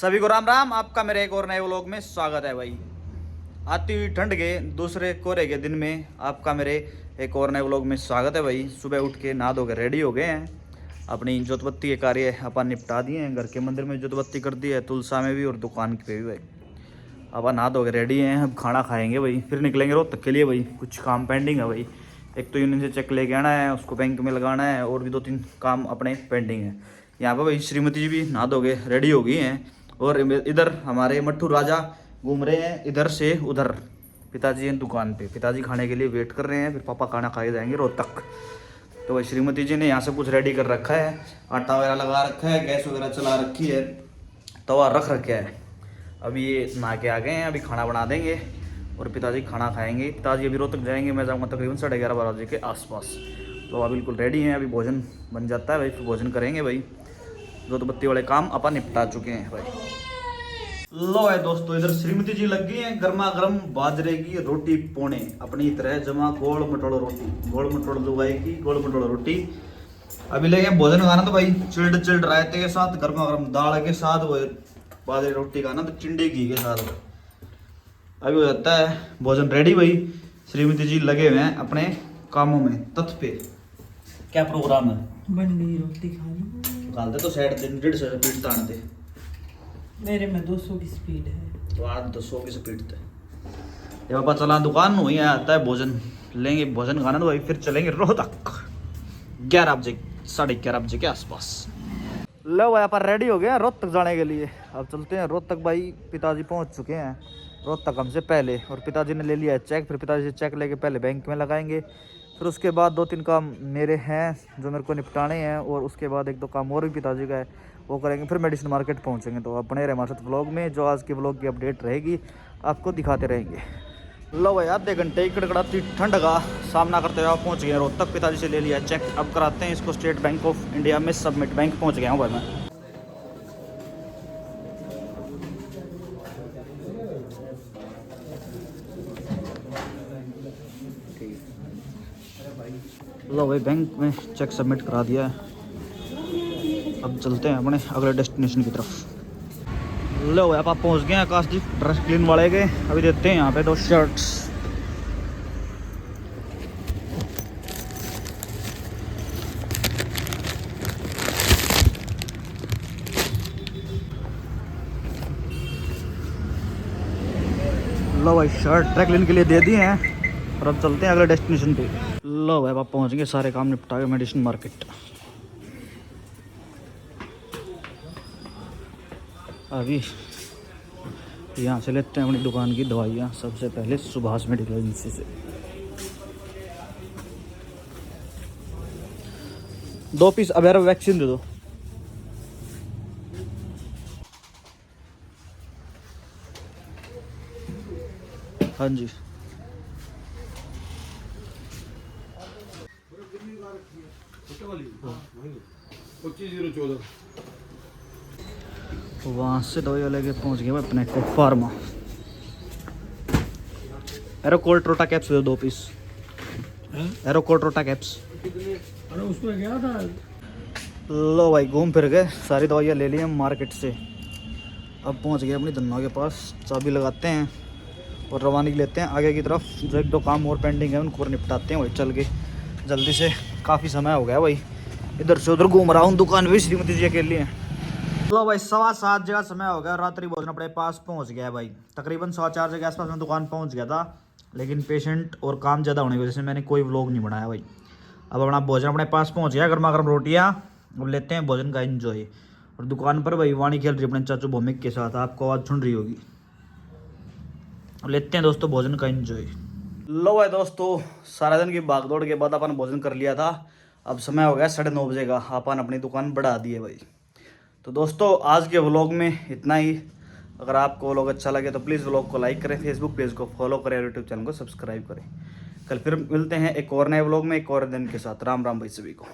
सभी को राम राम। आपका मेरे एक और नए व्लॉग में स्वागत है भाई। आती हुई ठंड के दूसरे कोहरे के दिन में आपका मेरे एक और नए व्लॉग में स्वागत है भाई। सुबह उठ के नहा धो के रेडी हो गए हैं। अपनी जोतबत्ती के कार्य अपन निपटा दिए हैं। घर के मंदिर में जोतबत्ती कर दी है, तुलसा में भी और दुकान पे भी भाई। अपन नहा धो के रेडी हैं। अब खाना खाएंगे भाई, फिर निकलेंगे रोहतक के लिए भाई। कुछ काम पेंडिंग है भाई। एक तो यूनियन से चेक लेके आना है, उसको बैंक में लगाना है, और भी 2-3 काम अपने पेंडिंग है। यहाँ पर भाई श्रीमती जी भी नहा धो के रेडी हो गई हैं। और इधर हमारे मट्ठू राजा घूम रहे हैं इधर से उधर। पिताजी हैं दुकान पे, पिताजी खाने के लिए वेट कर रहे हैं, फिर पापा खाना खा के जाएंगे रोहतक। तो भाई श्रीमती जी ने यहाँ से कुछ रेडी कर रखा है, आटा वगैरह लगा रखा है, गैस वगैरह चला रखी है, तवा रख रखा है। अभी ये नहा के आ गए हैं, अभी खाना बना देंगे और पिताजी खाना खाएंगे। पिताजी अभी रोहतक जाएंगे, मैं जाऊँगा तकरीबन 11:30 बजे के आसपास। तो अभी बिल्कुल रेडी हैं, अभी भोजन बन जाता है भाई, फिर भोजन करेंगे भाई। जोतबत्ती वाले काम अपन निपटा चुके हैं भाई। लो है दोस्तों, इधर श्रीमती जी लग गई हैं गर्मा गर्म बाजरे की रोटी पोने, अपनी तरह जमा गोल मटोड़ रोटी, गोल मटोड़ लुगाई की गोल मटोड़ रोटी। अभी लेंगे भोजन खाना तो भाई चिल्ड चिल्ड रायते के साथ, गर्मा गर्म दाल के साथ, वो बाजरे रोटी खाना तो चिंडे घी के साथ। अभी हो जाता है भोजन रेडी भाई। श्रीमती जी लगे हुए हैं अपने कामों में तत्प पे। क्या प्रोग्राम है? बन गई रोटी खानी। निकालते तो साइड 150 स्पीड तानते, मेरे में 200 की स्पीड है। तो आज 200 की स्पीड थे। ये पापा चला दुकान में, यहाँ आता है भोजन लेंगे। भोजन खाना तो भाई फिर चलेंगे रोहतक 11 बजे 11:30 बजे के आसपास। लो भाई अपन रेडी हो गए हैं रोहतक जाने के लिए। अब चलते हैं रोहतक भाई। पिताजी पहुँच चुके हैं रोहतक हमसे पहले, और पिताजी ने ले लिया है चेक। फिर पिताजी से चेक लेके पहले बैंक में लगाएंगे, फिर उसके बाद 2-3 काम मेरे हैं जो मेरे को निपटाने हैं, और उसके बाद 1-2 काम और भी पिताजी का है वो करेंगे। फिर मेडिसिन मार्केट पहुंचेंगे। तो अपने रहे हमारे साथ व्लॉग में, जो आज के व्लॉग की अपडेट रहेगी आपको दिखाते रहेंगे। लो भाई आधे घंटे कड़कड़ाती ठंड का सामना करते हुए आप पहुँच गए रोहतक। पिताजी से ले लिया चेक, अब कराते हैं इसको स्टेट बैंक ऑफ इंडिया में सबमिट। बैंक पहुँच गया हूँ भाई मैं। लो भाई बैंक में चेक सबमिट करा दिया है। अब चलते हैं अपने अगले डेस्टिनेशन की तरफ। लो भाई आप पहुंच गए हैं आकाशदीप ड्रेस क्लीन वाले के। अभी देते हैं यहाँ पे 2 शर्ट्स। लो भाई शर्ट ड्राई क्लीन के लिए दे दिए हैं, और अब चलते हैं अगले डेस्टिनेशन पे। लो भाई आप पहुँच गए, सारे काम निपटा के मेडिसिन मार्केट। अभी यहाँ से लेते हैं अपनी दुकान की दवाइयाँ। सबसे पहले सुभाष मेडिकल एजेंसी से 2 पीस अबेरा वैक्सीन दे दो। हाँ जी। वहाँ से दवाई लेके पहुँच गए अपने को फार्मा। एरोकोल ट्रोटा कैप्स दे 2 पीस। एरोकोल ट्रोटा कैप्स। अरे उसमें क्या था? लो भाई घूम फिर गए, सारी दवाइयाँ ले ली हैं मार्केट से। अब पहुँच गए अपनी धन्ना के पास, चाबी लगाते हैं और रवानगी लेते हैं आगे की तरफ। जो 1-2 काम और पेंडिंग है उनको निपटाते हैं भाई चल के जल्दी से। काफ़ी समय हो गया भाई, इधर से उधर घूम रहा हूँ। दुकान भी श्रीमती जी के लिए। लो भाई 7:15 जगह समय हो गया, रात्रि भोजन अपने पास पहुँच गया है भाई। तकरीबन 4:15 के आसपास मैं दुकान पहुँच गया था, लेकिन पेशेंट और काम ज़्यादा होने की वजह से मैंने कोई व्लॉग नहीं बनाया भाई। अब अपना भोजन अपने पास पहुँच गया, गर्मा गर्म रोटियाँ। अब लेते हैं भोजन का एंजॉय। और दुकान पर भाई वाणी खेल रही अपने चाचू भौमिक के साथ, आपको आवाज़ सुन रही होगी। लेते हैं दोस्तों भोजन का एंजॉय। लो भाई दोस्तों, सारा दिन की भागदौड़ के बाद अपन भोजन कर लिया था। अब समय हो गया 9:30 बजे का, अपन अपनी दुकान बढ़ा दी है भाई। तो दोस्तों आज के व्लॉग में इतना ही। अगर आपको व्लॉग अच्छा लगे तो प्लीज़ व्लॉग को लाइक करें, फेसबुक पेज को फॉलो करें और यूट्यूब चैनल को सब्सक्राइब करें। कल फिर मिलते हैं एक और नए व्लॉग में एक और दिन के साथ। राम राम भाई सभी को।